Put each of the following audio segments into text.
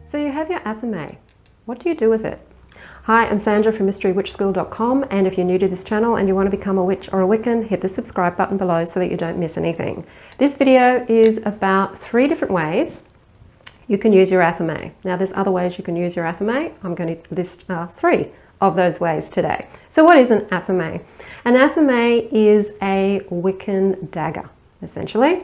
So you have your athame. What do you do with it? Hi, I'm Sandra from mysterywitchschool.com, and if you're new to this channel and you want to become a witch or a Wiccan, hit the subscribe button below so that you don't miss anything. This video is about 3 different ways you can use your athame. Now there's other ways you can use your athame. I'm going to list 3 of those ways today. So what is an athame? An athame is a Wiccan dagger, essentially.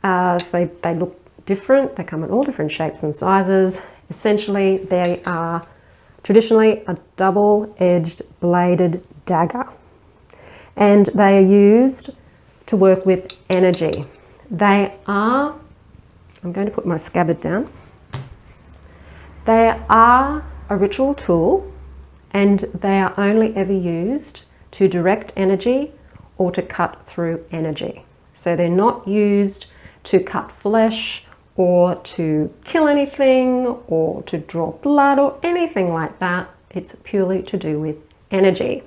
So they look different. They come in all different shapes and sizes. Essentially, they are traditionally a double-edged bladed dagger, and they are used to work with energy. They are, I'm going to put my scabbard down. They are a ritual tool, and they are only ever used to direct energy or to cut through energy. So they're not used to cut flesh or to kill anything or to draw blood or anything like that. It's purely to do with energy.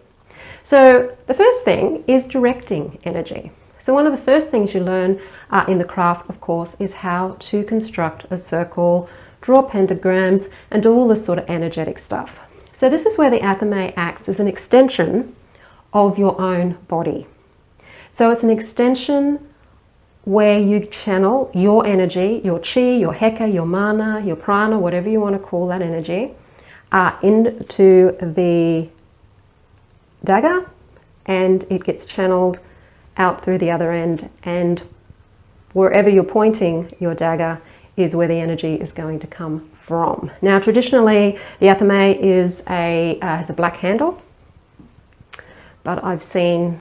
So the first thing is directing energy. So one of the first things you learn in the craft, of course, is how to construct a circle, draw pentagrams, and do all this sort of energetic stuff. So this is where the athame acts as an extension of your own body. So it's an extension where you channel your energy, your chi, your heka, your mana, your prana, whatever you want to call that energy, into the dagger, and it gets channeled out through the other end, and wherever you're pointing your dagger is where the energy is going to come from. Now traditionally the athame has a black handle, but I've seen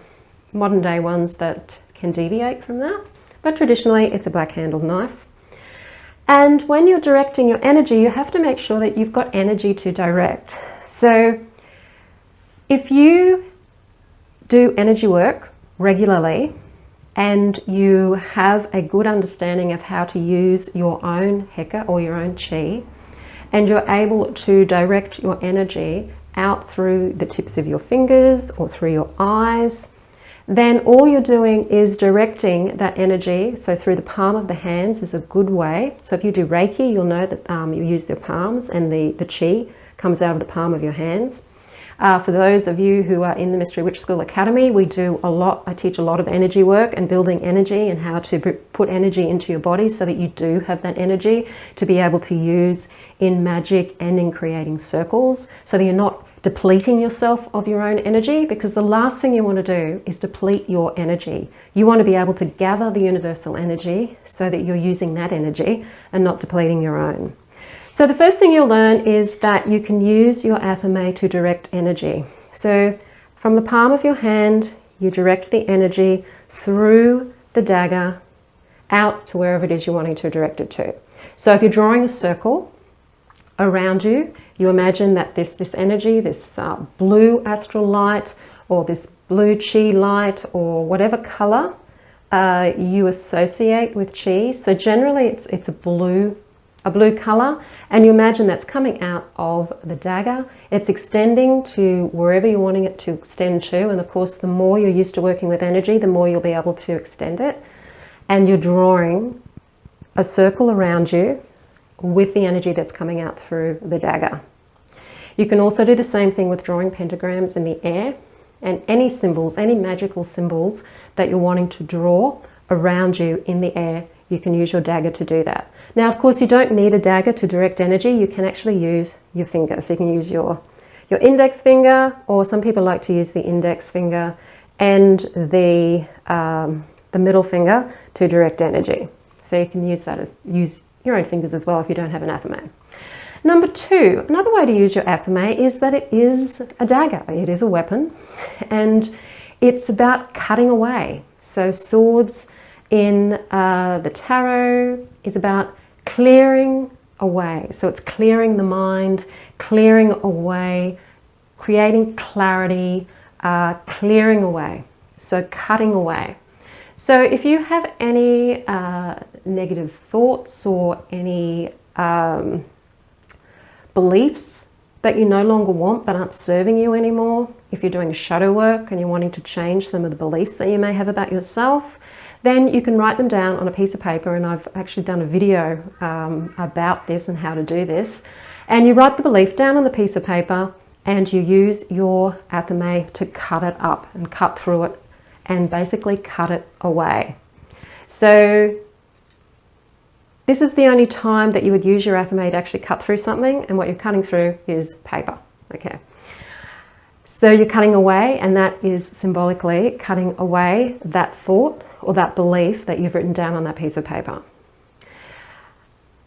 modern day ones that can deviate from that. But traditionally it's a black handled knife. And when you're directing your energy, you have to make sure that you've got energy to direct. So if you do energy work regularly and you have a good understanding of how to use your own heka or your own chi, and you're able to direct your energy out through the tips of your fingers or through your eyes, then all you're doing is directing that energy. So through the palm of the hands is a good way. So if you do Reiki, you'll know that you use your palms, and the chi comes out of the palm of your hands. For those of you who are in the Mystery Witch School Academy, I teach a lot of energy work and building energy and how to put energy into your body so that you do have that energy to be able to use in magic and in creating circles, so that you're not depleting yourself of your own energy, because the last thing you want to do is deplete your energy. You want to be able to gather the universal energy so that you're using that energy and not depleting your own. So the first thing you'll learn is that you can use your athame to direct energy. So from the palm of your hand, you direct the energy through the dagger out to wherever it is you're wanting to direct it to. So if you're drawing a circle around you, you imagine that this energy, this blue astral light, or this blue chi light, or whatever color you associate with chi. So generally it's a blue color, and you imagine that's coming out of the dagger. It's extending to wherever you're wanting it to extend to, and of course the more you're used to working with energy, the more you'll be able to extend it. And you're drawing a circle around you with the energy that's coming out through the dagger. You can also do the same thing with drawing pentagrams in the air, and any symbols, any magical symbols that you're wanting to draw around you in the air, you can use your dagger to do that. Now, of course, you don't need a dagger to direct energy. You can actually use your finger. So you can use your index finger, or some people like to use the index finger and the middle finger to direct energy. So you can use your own fingers as well if you don't have an athame. Number 2, another way to use your athame is that it is a dagger. It is a weapon, and it's about cutting away. So swords in the tarot is about clearing away. So it's clearing the mind, clearing away, creating clarity, clearing away. So cutting away. So if you have any negative thoughts or any beliefs that you no longer want, that aren't serving you anymore, if you're doing shadow work and you're wanting to change some of the beliefs that you may have about yourself, then you can write them down on a piece of paper, and I've actually done a video about this and how to do this. And you write the belief down on the piece of paper, and you use your athame to cut it up and cut through it and basically cut it away. So this is the only time that you would use your athame to actually cut through something, and what you're cutting through is paper. Okay. So you're cutting away, and that is symbolically cutting away that thought or that belief that you've written down on that piece of paper.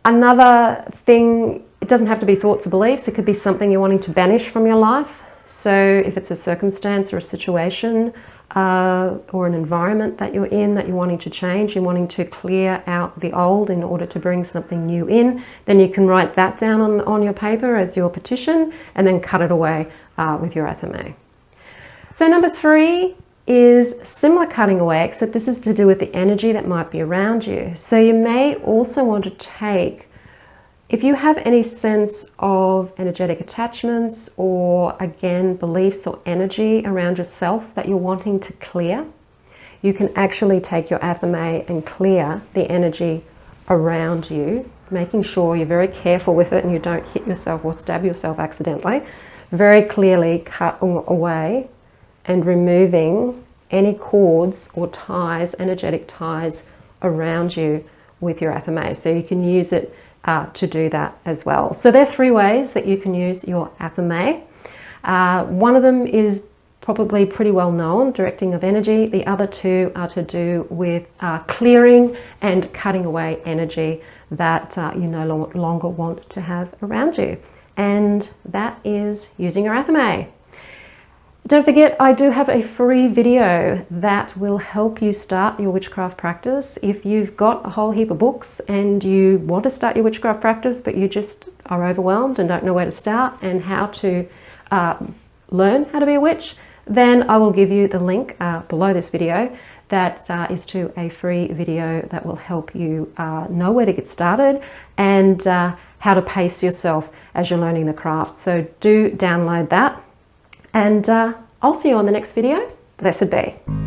Another thing, it doesn't have to be thoughts or beliefs, it could be something you're wanting to banish from your life. So if it's a circumstance or a situation or an environment that you're in that you're wanting to change, you're wanting to clear out the old in order to bring something new in, then you can write that down on your paper as your petition and then cut it away with your athame. So number 3 is similar cutting away, except this is to do with the energy that might be around you. So you may also want to take, if you have any sense of energetic attachments or again beliefs or energy around yourself that you're wanting to clear, you can actually take your athame and clear the energy around you, making sure you're very careful with it and you don't hit yourself or stab yourself accidentally. Very clearly cut away and removing any cords or ties, energetic ties around you with your athame. So you can use it to do that as well. So there are 3 ways that you can use your athame. One of them is probably pretty well known, directing of energy. The other 2 are to do with clearing and cutting away energy that you no longer want to have around you. And that is using your athame. Don't forget, I do have a free video that will help you start your witchcraft practice. If you've got a whole heap of books and you want to start your witchcraft practice, but you just are overwhelmed and don't know where to start and how to learn how to be a witch, then I will give you the link below this video that is to a free video that will help you know where to get started and how to pace yourself as you're learning the craft. So do download that. And I'll see you on the next video. Blessed be.